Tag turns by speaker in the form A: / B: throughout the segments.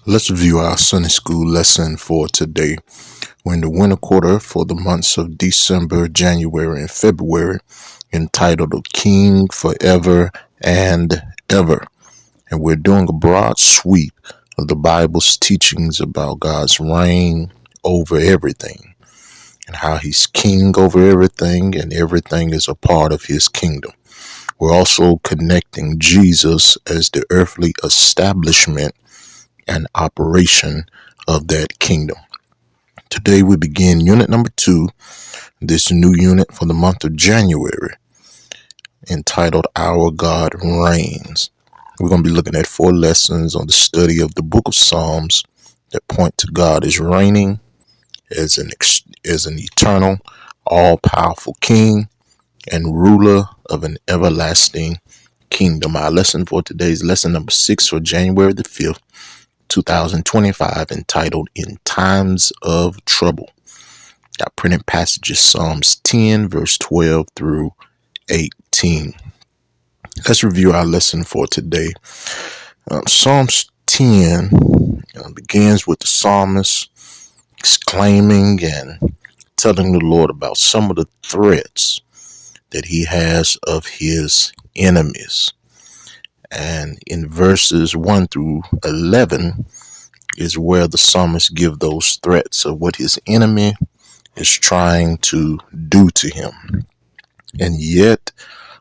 A: Let's review our Sunday school lesson for today. We're in the winter quarter for the months of December, January, and February, entitled "A King Forever and Ever." And we're doing a broad sweep of the Bible's teachings about God's reign over everything and how he's king over everything and everything is a part of his kingdom. We're also connecting Jesus as the earthly establishment and operation of that kingdom. Today we begin unit number 2, this new unit for the month of January, entitled Our God Reigns. We're going to be looking at 4 lessons on the study of the book of Psalms that point to God as reigning as an eternal, all-powerful king and ruler of an everlasting kingdom. Our lesson for today is lesson number 6 for January the 5th, 2025, entitled In Times of Trouble. Our printed passages Psalms 10 verse 12 through 18. Let's review our lesson for today. Psalms 10 begins with the psalmist exclaiming and telling the Lord about some of the threats that he has of his enemies. And in verses 1 through 11 is where the psalmist gives those threats of what his enemy is trying to do to him. And yet,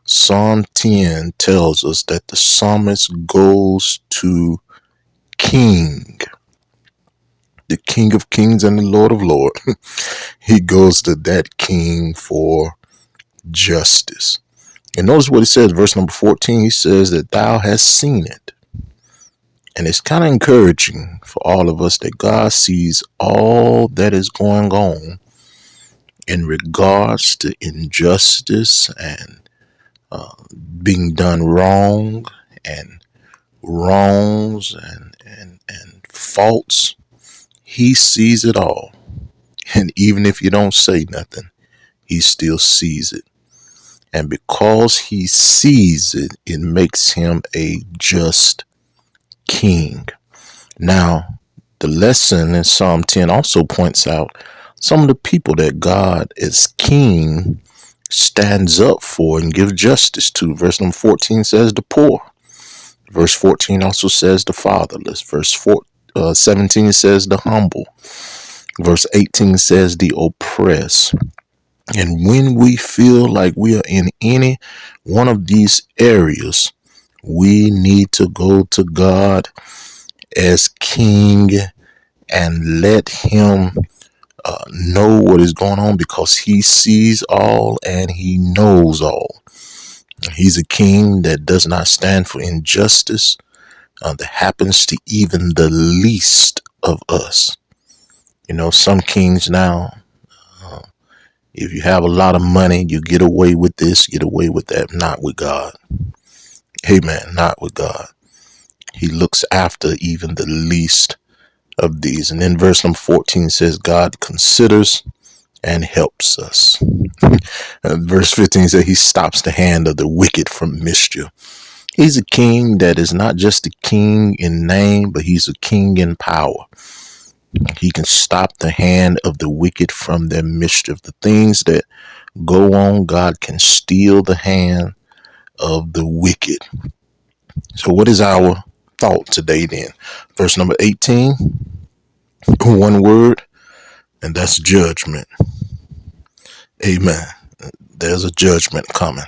A: Psalm 10 tells us that the psalmist goes to King, the King of Kings and the Lord of Lords. He goes to that King for justice. And notice what he says, verse number 14, he says that thou hast seen it. And it's kind of encouraging for all of us that God sees all that is going on in regards to injustice and being done wrong and wrongs and faults. He sees it all. And even if you don't say nothing, he still sees it. And because he sees it, it makes him a just king. Now, the lesson in Psalm 10 also points out some of the people that God as king stands up for and gives justice to. Verse number 14 says the poor. Verse 14 also says the fatherless. Verse 17 says the humble. Verse 18 says the oppressed. And when we feel like we are in any one of these areas, we need to go to God as king and let him know what is going on, because he sees all and he knows all. He's a king that does not stand for injustice that happens to even the least of us. You know, some kings now, if you have a lot of money, you get away with this, get away with that. Not with God. Amen. Not with God. He looks after even the least of these. And then verse number 14 says God considers and helps us. Verse 15 says he stops the hand of the wicked from mischief. He's a king that is not just a king in name, but he's a king in power. He can stop the hand of the wicked from their mischief. The things that go on, God can steal the hand of the wicked. So what is our thought today then? Verse number 18, one word, and that's judgment. Amen. There's a judgment coming.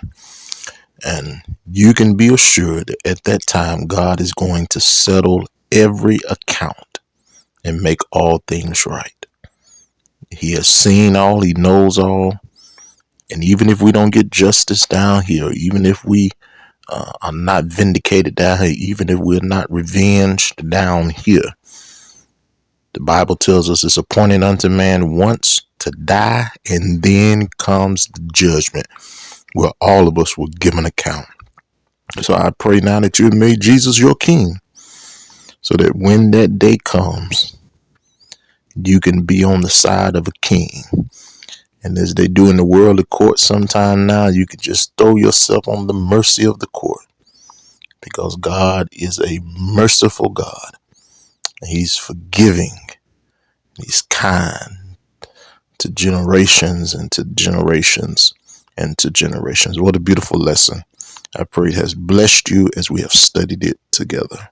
A: And you can be assured that at that time, God is going to settle every account and make all things right. He has seen all, he knows all. And even if we don't get justice down here, even if we are not vindicated down here, even if we're not revenged down here, the Bible tells us it's appointed unto man once to die, and then comes the judgment where all of us will give an account. So I pray now that you have made Jesus your king, so that when that day comes, you can be on the side of a king. And as they do in the worldly court sometime now, you can just throw yourself on the mercy of the court, because God is a merciful God. He's forgiving. He's kind to generations and to generations and to generations. What a beautiful lesson. I pray it has blessed you as we have studied it together.